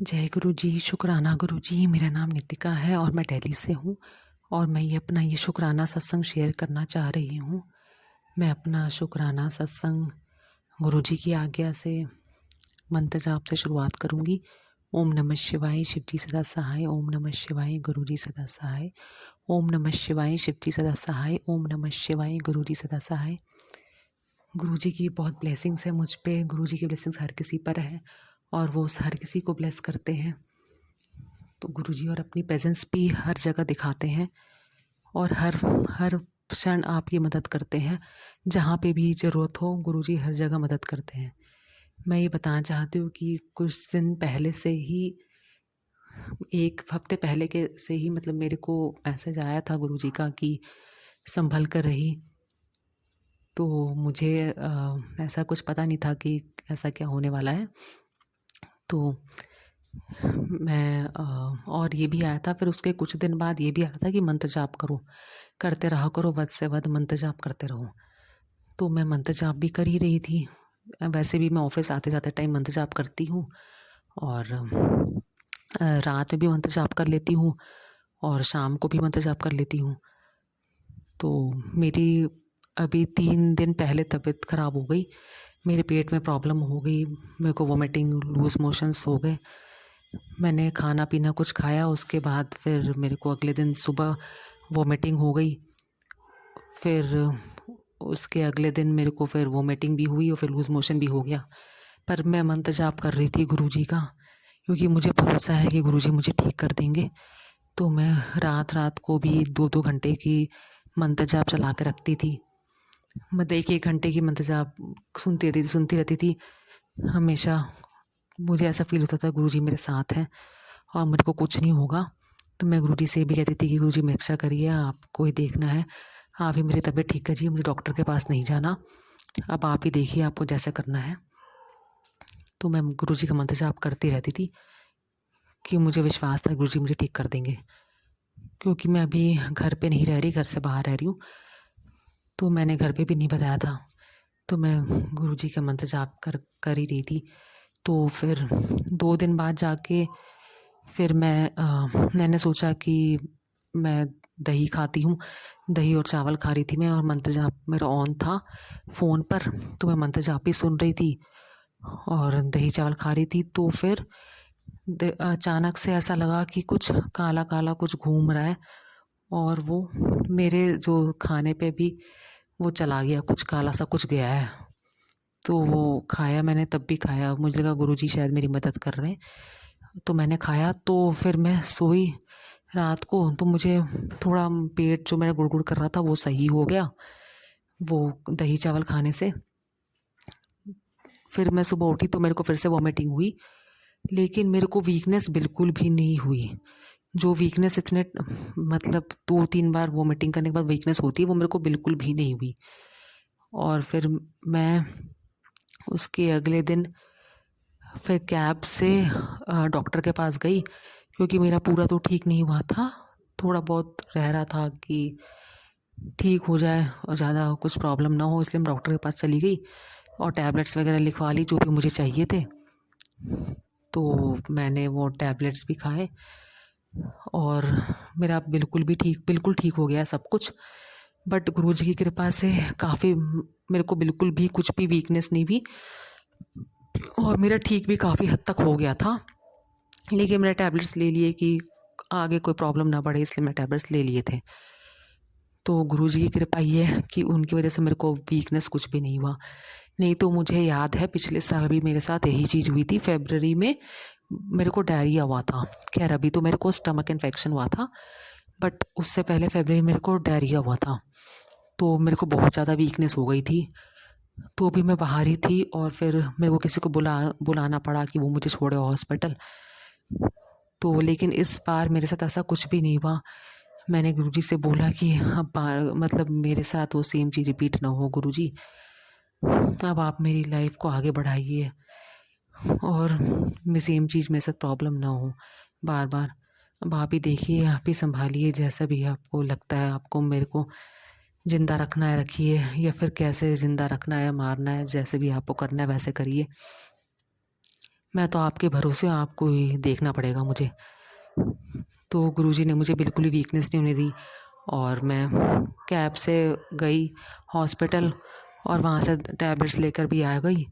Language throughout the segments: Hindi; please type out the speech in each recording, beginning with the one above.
जय गुरु जी। शुक्राना गुरु जी। मेरा नाम नितिका है और मैं दिल्ली से हूँ। और मैं अपना ये शुक्राना सत्संग शेयर करना चाह रही हूँ। मैं अपना शुक्राना सत्संग गुरु जी की आज्ञा से मंत्र जाप से शुरुआत करूँगी। ओम नमः शिवाय, शिव जी सदा सहाय। ओम नमः शिवाय, गुरु जी सदा सहाय। ओम नमः शिवाय, शिव जी सदा सहाय। ओम नमः शिवाय, गुरु जी सदा सहाय। गुरु जी की बहुत ब्लेसिंग्स है मुझ पे। गुरु जी की ब्लेसिंग्स हर किसी पर है और वो हर किसी को ब्लेस करते हैं। तो गुरुजी और अपनी प्रेजेंस भी हर जगह दिखाते हैं और हर हर क्षण आपकी मदद करते हैं। जहाँ पे भी ज़रूरत हो गुरुजी हर जगह मदद करते हैं। मैं ये बताना चाहती हूँ कि कुछ दिन पहले से ही, एक हफ्ते पहले के से ही मतलब मेरे को मैसेज आया था गुरुजी का कि संभल कर रही। तो मुझे ऐसा कुछ पता नहीं था कि ऐसा क्या होने वाला है। तो मैं और ये भी आया था, फिर उसके कुछ दिन बाद ये भी आया था कि मंत्र जाप करो, करते रहा करो, वध से वध मंत्र जाप करते रहो। तो मैं मंत्र जाप भी कर ही रही थी। वैसे भी मैं ऑफिस आते जाते टाइम मंत्र जाप करती हूँ और रात में भी मंत्र जाप कर लेती हूँ और शाम को भी मंत्र जाप कर लेती हूँ। तो मेरी अभी 3 दिन पहले तबीयत ख़राब हो गई। मेरे पेट में प्रॉब्लम हो गई, मेरे को वोमिटिंग, लूज़ मोशंस हो गए। मैंने खाना पीना कुछ खाया, उसके बाद फिर मेरे को अगले दिन सुबह वोमिटिंग हो गई। फिर उसके अगले दिन मेरे को फिर वोमिटिंग भी हुई और फिर लूज़ मोशन भी हो गया। पर मैं मंत्र जाप कर रही थी गुरुजी का, क्योंकि मुझे भरोसा है कि गुरुजी मुझे ठीक कर देंगे। तो मैं रात रात को भी 2-2 घंटे की मंत्र जाप चला के रखती थी। मतलब 1-1 घंटे की मंत्र जाप सुनती रहती थी हमेशा। मुझे ऐसा फ़ील होता था गुरुजी मेरे साथ हैं और मेरे को कुछ नहीं होगा। तो मैं गुरुजी से भी कहती थी कि गुरुजी मेरी रक्षा करिए, आपको ही देखना है, आप ही मेरी तबीयत ठीक करिए, मुझे डॉक्टर के पास नहीं जाना, अब आप ही देखिए आपको जैसा करना है। तो मैं गुरुजी का मंत्र जाप करती रहती थी कि मुझे विश्वास था गुरुजी मुझे ठीक कर देंगे। क्योंकि मैं अभी घर पे नहीं रह रही, घर से बाहर रह रही हूँ, तो मैंने घर पे भी नहीं बताया था। तो मैं गुरुजी का मंत्र जाप कर ही रही थी। तो फिर 2 दिन बाद जाके फिर मैंने सोचा कि मैं दही खाती हूँ, दही और चावल खा रही थी मैं और मंत्र जाप मेरा ऑन था फ़ोन पर। तो मैं मंत्र जाप ही सुन रही थी और दही चावल खा रही थी। तो फिर अचानक से ऐसा लगा कि कुछ काला काला कुछ घूम रहा है और वो मेरे जो खाने पे भी वो चला गया, कुछ काला सा कुछ गया है। तो वो खाया मैंने, तब भी खाया, मुझे लगा गुरुजी शायद मेरी मदद कर रहे हैं। तो मैंने खाया। तो फिर मैं सोई रात को, तो मुझे थोड़ा पेट जो मेरा गुड़गुड़ कर रहा था वो सही हो गया वो दही चावल खाने से। फिर मैं सुबह उठी तो मेरे को फिर से वॉमिटिंग हुई, लेकिन मेरे को वीकनेस बिल्कुल भी नहीं हुई। जो वीकनेस इतने मतलब 2-3 बार वॉमिटिंग करने के बाद वीकनेस होती है, वो मेरे को बिल्कुल भी नहीं हुई। और फिर मैं उसके अगले दिन फिर कैब से डॉक्टर के पास गई, क्योंकि मेरा पूरा तो ठीक नहीं हुआ था, थोड़ा बहुत रह रहा था कि ठीक हो जाए और ज़्यादा कुछ प्रॉब्लम ना हो, इसलिए मैं डॉक्टर के पास चली गई और टैबलेट्स वगैरह लिखवा ली जो भी मुझे चाहिए थे। तो मैंने वो टैबलेट्स भी खाए और मेरा बिल्कुल ठीक हो गया सब कुछ। बट गुरुजी की कृपा से काफ़ी मेरे को बिल्कुल भी कुछ भी वीकनेस नहीं हुई और मेरा ठीक भी काफ़ी हद तक हो गया था। लेकिन मैंने टैबलेट्स ले लिए कि आगे कोई प्रॉब्लम ना बढ़े, इसलिए मैं टैबलेट्स ले लिए थे। तो गुरुजी की कृपा ये है कि उनकी वजह से मेरे को वीकनेस कुछ भी नहीं हुआ। नहीं तो मुझे याद है पिछले साल भी मेरे साथ यही चीज़ हुई थी। फरवरी में मेरे को डायरिया हुआ था। खैर अभी तो मेरे को स्टमक इन्फेक्शन हुआ था, बट उससे पहले फरवरी में मेरे को डायरिया हुआ था। तो मेरे को बहुत ज़्यादा वीकनेस हो गई थी। तो भी मैं बाहर ही थी और फिर मेरे को किसी को बुलाना पड़ा कि वो मुझे छोड़े हॉस्पिटल। तो लेकिन इस बार मेरे साथ ऐसा कुछ भी नहीं हुआ। मैंने गुरुजी से बोला कि अब मतलब मेरे साथ वो सेम चीज़ रिपीट ना हो गुरुजी, अब आप मेरी लाइफ को आगे बढ़ाइए और सेम चीज़ मेरे साथ प्रॉब्लम ना हो बार बार। अब आप ही देखिए, आप ही संभालिए, जैसा भी आपको लगता है आपको मेरे को ज़िंदा रखना है रखिए, या फिर कैसे ज़िंदा रखना है मारना है, जैसे भी आपको करना है वैसे करिए। मैं तो आपके भरोसे हूँ, आपको ही देखना पड़ेगा मुझे। तो गुरुजी ने मुझे बिल्कुल ही वीकनेस नहीं होने दी और मैं कैब से गई हॉस्पिटल और वहाँ से टैबलेट्स लेकर भी आ गई।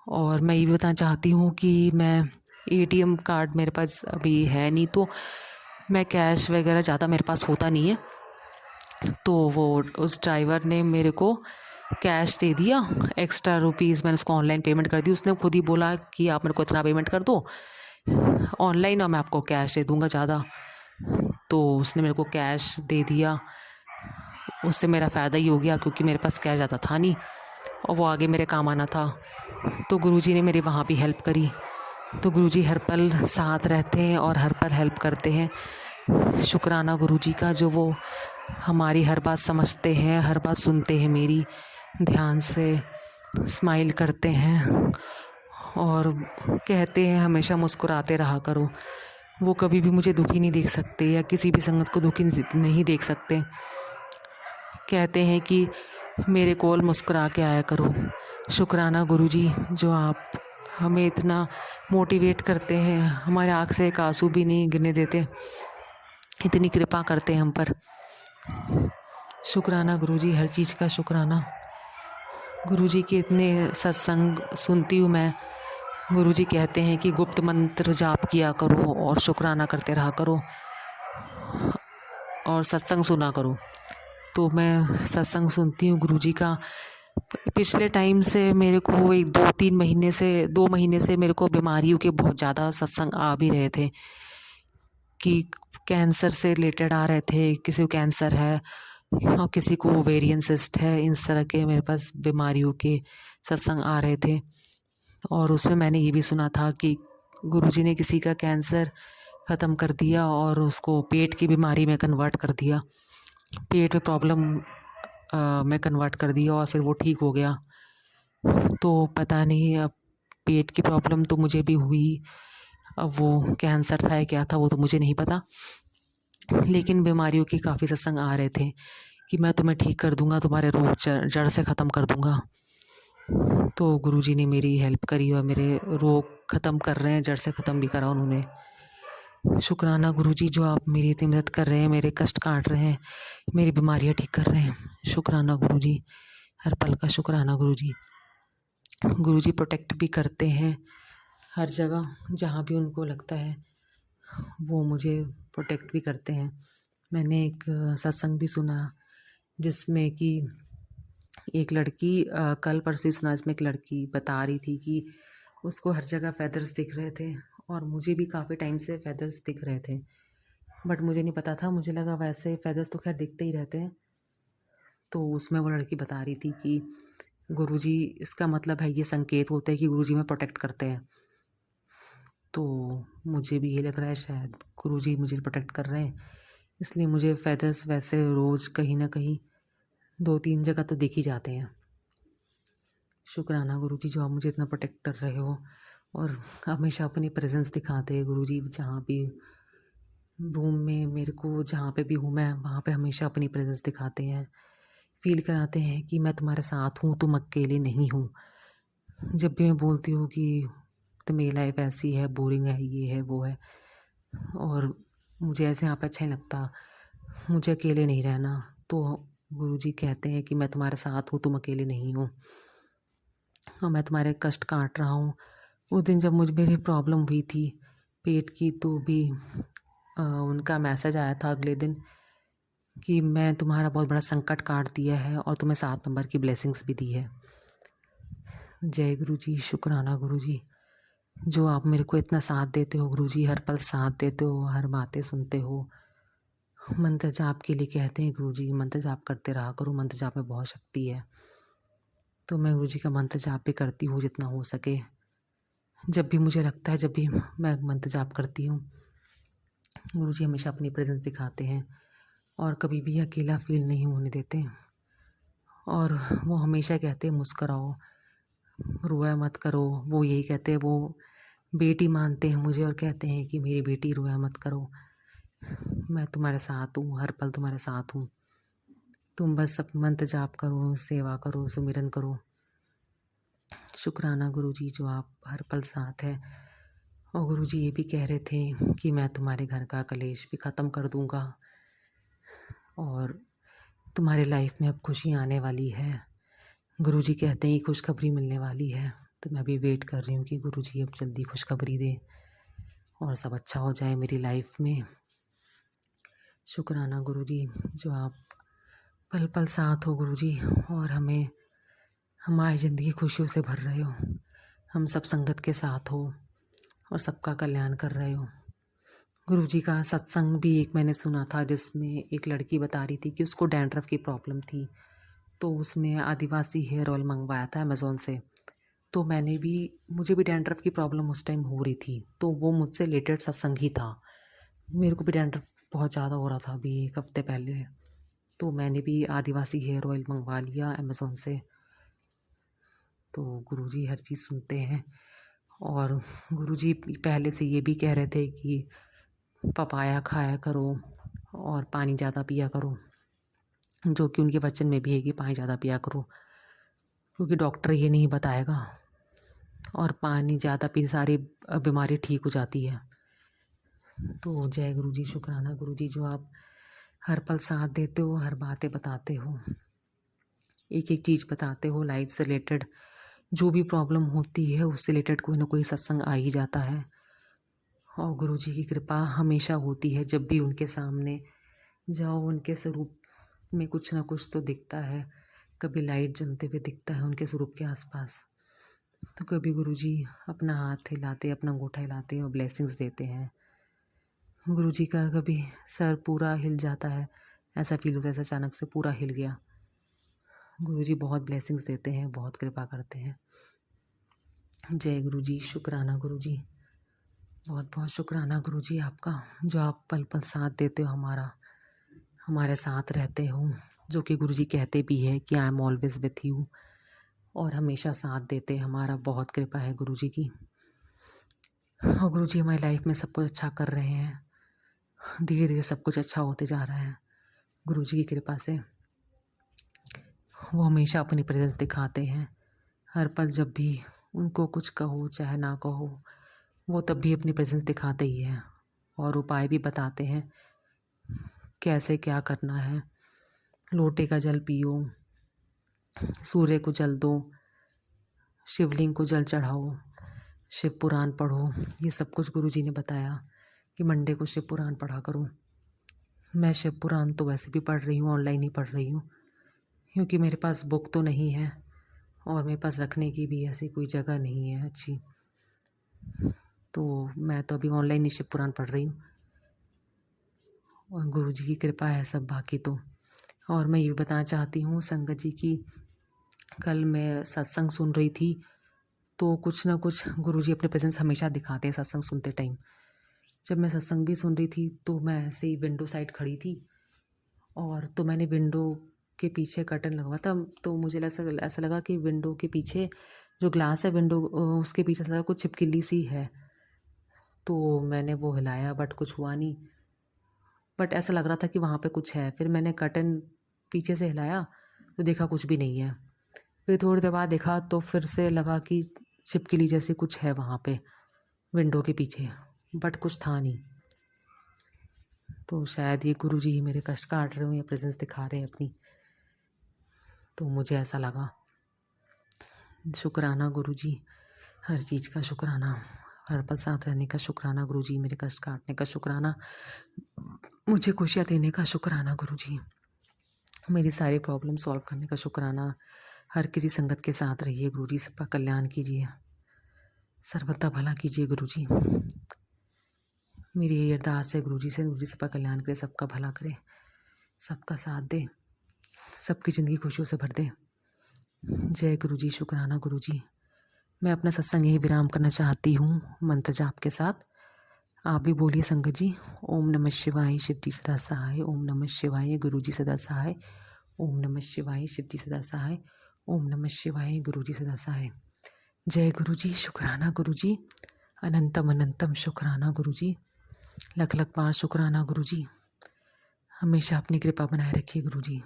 और मैं ये भी बताना चाहती हूँ कि मैं एटीएम कार्ड मेरे पास अभी है नहीं, तो मैं कैश वगैरह ज़्यादा मेरे पास होता नहीं है। तो वो उस ड्राइवर ने मेरे को कैश दे दिया, एक्स्ट्रा रुपीज़ मैंने उसको ऑनलाइन पेमेंट कर दी। उसने खुद ही बोला कि आप मेरे को इतना पेमेंट कर दो ऑनलाइन और मैं आपको कैश दे दूँगा ज़्यादा। तो उसने मेरे को कैश दे दिया, उससे मेरा फ़ायदा ही हो गया क्योंकि मेरे पास कैश ज़्यादा था नहीं और वो आगे मेरे काम आना था। तो गुरुजी ने मेरी वहाँ भी हेल्प करी। तो गुरुजी हर पल साथ रहते हैं और हर पल हेल्प करते हैं। शुक्राना गुरुजी का, जो वो हमारी हर बात समझते हैं, हर बात सुनते हैं मेरी, ध्यान से स्माइल करते हैं और कहते हैं हमेशा मुस्कुराते रहा करो। वो कभी भी मुझे दुखी नहीं देख सकते या किसी भी संगत को दुखी नहीं देख सकते। कहते हैं कि मेरे कोल मुस्कुरा के आया करो। शुक्राना गुरुजी, जो आप हमें इतना मोटिवेट करते हैं, हमारे आँख से एक आंसू भी नहीं गिरने देते, इतनी कृपा करते हैं हम पर। शुक्राना गुरुजी, हर चीज़ का शुक्राना। गुरुजी के इतने सत्संग सुनती हूँ मैं। गुरुजी कहते हैं कि गुप्त मंत्र जाप किया करो और शुक्राना करते रहा करो और सत्संग सुना करो। तो मैं सत्संग सुनती हूँ गुरुजी का। पिछले टाइम से मेरे को 2 महीने से मेरे को बीमारियों के बहुत ज़्यादा सत्संग आ भी रहे थे कि कैंसर से रिलेटेड आ रहे थे, किसी को कैंसर है और किसी को ओवेरियन सिस्ट है, इस तरह के मेरे पास बीमारियों के सत्संग आ रहे थे। और उसमें मैंने ये भी सुना था कि गुरुजी ने किसी का कैंसर ख़त्म कर दिया और उसको पेट की बीमारी में कन्वर्ट कर दिया, पेट में प्रॉब्लम में कन्वर्ट कर दिया और फिर वो ठीक हो गया। तो पता नहीं, अब पेट की प्रॉब्लम तो मुझे भी हुई, अब वो कैंसर था या क्या था वो तो मुझे नहीं पता, लेकिन बीमारियों के काफ़ी सत्संग आ रहे थे कि मैं तुम्हें ठीक कर दूंगा, तुम्हारे रोग जड़ से ख़त्म कर दूंगा। तो गुरुजी ने मेरी हेल्प करी और मेरे रोग ख़त्म कर रहे हैं, जड़ से ख़त्म भी करा उन्होंने। शुक्राना गुरुजी, जो आप मेरी इतनी मदद कर रहे हैं, मेरे कष्ट काट रहे हैं, मेरी बीमारियां ठीक कर रहे हैं। शुक्राना गुरुजी, हर पल का शुक्राना गुरुजी। गुरुजी प्रोटेक्ट भी करते हैं हर जगह, जहाँ भी उनको लगता है वो मुझे प्रोटेक्ट भी करते हैं। मैंने एक सत्संग भी सुना जिसमें कि एक लड़की कल परसों ही सुना, जिसमें एक लड़की बता रही थी कि उसको हर जगह फेदर्स दिख रहे थे और मुझे भी काफ़ी टाइम से फेदर्स दिख रहे थे, बट मुझे नहीं पता था, मुझे लगा वैसे फेदर्स तो खैर दिखते ही रहते हैं। तो उसमें वो लड़की बता रही थी कि गुरुजी, इसका मतलब है ये संकेत होते हैं कि गुरुजी में प्रोटेक्ट करते हैं। तो मुझे भी ये लग रहा है शायद गुरुजी मुझे प्रोटेक्ट कर रहे हैं, इसलिए मुझे फेदर्स वैसे रोज़ कहीं ना कहीं 2-3 जगह तो दिख ही जाते हैं। शुक्राना गुरुजी, जो आप मुझे इतना प्रोटेक्ट कर रहे हो और हमेशा अपनी प्रेजेंस दिखाते हैं गुरुजी। जहाँ भी रूम में मेरे को, जहाँ पे भी हूँ मैं, वहाँ पे हमेशा अपनी प्रेजेंस दिखाते हैं, फील कराते हैं कि मैं तुम्हारे साथ हूँ, तुम अकेले नहीं हो। जब भी मैं बोलती हूँ कि तो मेरी लाइफ ऐसी है, बोरिंग है, ये है वो है, और मुझे ऐसे यहाँ पे अच्छा नहीं लगता, मुझे अकेले नहीं रहना, तो गुरुजी कहते हैं कि मैं तुम्हारे साथ हूँ, तुम अकेले नहीं हो और मैं तुम्हारे कष्ट काट रहा हूँ। उस दिन जब मुझे मेरी प्रॉब्लम हुई थी पेट की, तो भी उनका मैसेज आया था अगले दिन कि मैं तुम्हारा बहुत बड़ा संकट काट दिया है और तुम्हें 7 नंबर की ब्लेसिंग्स भी दी है। जय गुरुजी, शुक्राना गुरुजी, जो आप मेरे को इतना साथ देते हो गुरुजी, हर पल साथ देते हो, हर बातें सुनते हो। मंत्र जाप के लिए कहते हैं गुरुजी, मंत्र जाप करते रहा करो, मंत्र जाप में बहुत शक्ति है। तो मैं गुरुजी का मंत्र जाप भी करती हूँ जितना हो सके। जब भी मुझे लगता है, जब भी मैं मंत्र जाप करती हूँ, गुरुजी हमेशा अपनी प्रेजेंस दिखाते हैं और कभी भी अकेला फील नहीं होने देते। और वो हमेशा कहते हैं मुस्कुराओ, रोया मत करो। वो यही कहते हैं, वो बेटी मानते हैं मुझे और कहते हैं कि मेरी बेटी, रोया मत करो, मैं तुम्हारे साथ हूँ, हर पल तुम्हारे साथ हूँ। तुम बस सब मंत्र जाप करो, सेवा करो, सुमिरन करो। शुक्राना गुरुजी, जो आप हर पल साथ है, और गुरुजी ये भी कह रहे थे कि मैं तुम्हारे घर का कलेश भी ख़त्म कर दूँगा और तुम्हारे लाइफ में अब खुशी आने वाली है। गुरुजी कहते हैं कि खुशखबरी मिलने वाली है, तो मैं भी वेट कर रही हूँ कि गुरुजी अब जल्दी खुशखबरी दें और सब अच्छा हो जाए मेरी लाइफ में। शुक्राना गुरुजी, जो आप पल पल साथ हो गुरुजी, और हमें हमारी ज़िंदगी खुशियों से भर रहे हो। हम सब संगत के साथ हो और सबका कल्याण कर रहे हो। गुरुजी का सत्संग भी एक मैंने सुना था, जिसमें एक लड़की बता रही थी कि उसको डैंड्रफ की प्रॉब्लम थी, तो उसने आदिवासी हेयर ऑयल मंगवाया था अमेज़ोन से। तो मुझे भी डैंड्रफ की प्रॉब्लम उस टाइम हो रही थी, तो वो मुझसे रिलेटेड सत्संग ही था। मेरे को भी डैंड्रफ बहुत ज़्यादा हो रहा था अभी 1 हफ़्ते पहले, तो मैंने भी आदिवासी हेयर ऑयल मंगवा लिया अमेज़ोन से। तो गुरुजी हर चीज़ सुनते हैं। और गुरुजी पहले से ये भी कह रहे थे कि पपाया खाया करो और पानी ज़्यादा पिया करो, जो कि उनके वचन में भी है कि पानी ज़्यादा पिया करो, क्योंकि डॉक्टर ये नहीं बताएगा। और पानी ज़्यादा पी सारी बीमारी ठीक हो जाती है। तो जय गुरुजी, शुक्राना गुरुजी, जो आप हर पल साथ देते हो, हर बातें बताते हो, एक एक चीज़ बताते हो लाइफ से रिलेटेड। जो भी प्रॉब्लम होती है उससे रिलेटेड कोई ना कोई सत्संग आ ही जाता है। और गुरुजी की कृपा हमेशा होती है, जब भी उनके सामने जाओ उनके स्वरूप में कुछ ना कुछ तो दिखता है। कभी लाइट जलते हुए दिखता है उनके स्वरूप के आसपास, तो कभी गुरुजी अपना हाथ हिलाते, अपना अंगूठा हिलाते और ब्लेसिंग्स देते हैं। गुरुजी का कभी सर पूरा हिल जाता है, ऐसा फील होता है जैसे अचानक से पूरा हिल गया। गुरुजी बहुत ब्लेसिंग्स देते हैं, बहुत कृपा करते हैं। जय गुरुजी, शुक्राना गुरुजी, बहुत बहुत शुक्राना गुरुजी आपका, जो आप पल पल साथ देते हो हमारे साथ रहते हो, जो कि गुरुजी कहते भी है कि I am always with you, और हमेशा साथ देते। हमारा बहुत कृपा है गुरुजी की। और गुरुजी हमारी लाइफ में सब कुछ अच्छा कर रहे हैं, धीरे धीरे सब कुछ अच्छा होते जा रहा है गुरुजी की कृपा से। वो हमेशा अपनी प्रेजेंस दिखाते हैं हर पल, जब भी उनको कुछ कहो चाहे ना कहो, वो तब भी अपनी प्रेजेंस दिखाते ही हैं और उपाय भी बताते हैं कैसे क्या करना है। लोटे का जल पियो, सूर्य को जल दो, शिवलिंग को जल चढ़ाओ, शिव पुराण पढ़ो। ये सब कुछ गुरुजी ने बताया कि मंडे को शिव पुराण पढ़ा करो। मैं शिव पुराण तो वैसे भी पढ़ रही हूँ, ऑनलाइन ही पढ़ रही हूँ, क्योंकि मेरे पास बुक तो नहीं है और मेरे पास रखने की भी ऐसी कोई जगह नहीं है अच्छी, तो मैं तो अभी ऑनलाइन ही शिव पुराण पढ़ रही हूँ और गुरुजी की कृपा है सब बाकी तो। और मैं ये भी बताना चाहती हूँ संगत जी की, कल मैं सत्संग सुन रही थी, तो कुछ ना कुछ गुरुजी अपने प्रेजेंस हमेशा दिखाते हैं सत्संग सुनते टाइम। जब मैं सत्संग भी सुन रही थी तो मैं ऐसे ही विंडो साइड खड़ी थी, और तो मैंने विंडो के पीछे कर्टन लगवा था, तो मुझे ऐसा लगा कि विंडो के पीछे जो ग्लास है विंडो, उसके पीछे ऐसा लगा कुछ छिपकली सी है। तो मैंने वो हिलाया बट कुछ हुआ नहीं, बट ऐसा लग रहा था कि वहाँ पे कुछ है। फिर मैंने कर्टन पीछे से हिलाया तो देखा कुछ भी नहीं है। फिर थोड़ी देर बाद देखा तो फिर से लगा कि छिपकली जैसे कुछ है वहाँ पे विंडो के पीछे, बट कुछ था नहीं। तो शायद ये गुरुजी ही मेरे कष्ट काट रहे हो या प्रेजेंस दिखा रहे हैं अपनी, तो मुझे ऐसा लगा। शुक्राना गुरुजी, हर चीज़ का शुक्राना, हर पल साथ रहने का शुक्राना गुरुजी, मेरे कष्ट काटने का शुक्राना, मुझे खुशियाँ देने का शुक्राना गुरुजी, मेरी सारी प्रॉब्लम सॉल्व करने का शुक्राना। हर किसी संगत के साथ रहिए गुरुजी, सबका कल्याण कीजिए, सर्वदा भला कीजिए गुरुजी। मेरी यही अरदास है गुरुजी से, गुरुजी सबका कल्याण करे, सबका भला करे, सबका साथ दे, सबकी ज़िंदगी खुशियों से भर दे। जय गुरुजी, शुक्राना गुरुजी। मैं अपना सत्संग यही विराम करना चाहती हूँ मंत्र जाप के साथ। आप भी बोलिए संगत जी, ओम नमः शिवाय, शिव जी सदा सहाय, ओम नमः शिवाय, गुरु जी सदा सहाय, ओम नमः शिवाय, शिव जी सदा सहाय, ओम नमः शिवाय, गुरु जी सदा सहाय। जय गुरु जी, शुक्राना गुरु जी, अनंतम अनंतम शुक्राना गुरु जी, लख लख बार शुक्राना गुरु जी। हमेशा अपनी कृपा बनाए रखिए गुरु जी,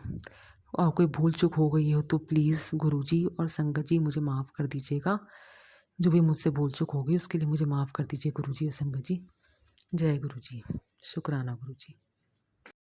और कोई भूल चूक हो गई हो तो प्लीज़ गुरु जी और संगत जी मुझे माफ़ कर दीजिएगा। जो भी मुझसे भूल चूक होगी उसके लिए मुझे माफ़ कर दीजिए गुरुजी और संगत जी। जय गुरुजी। शुक्राना गुरुजी।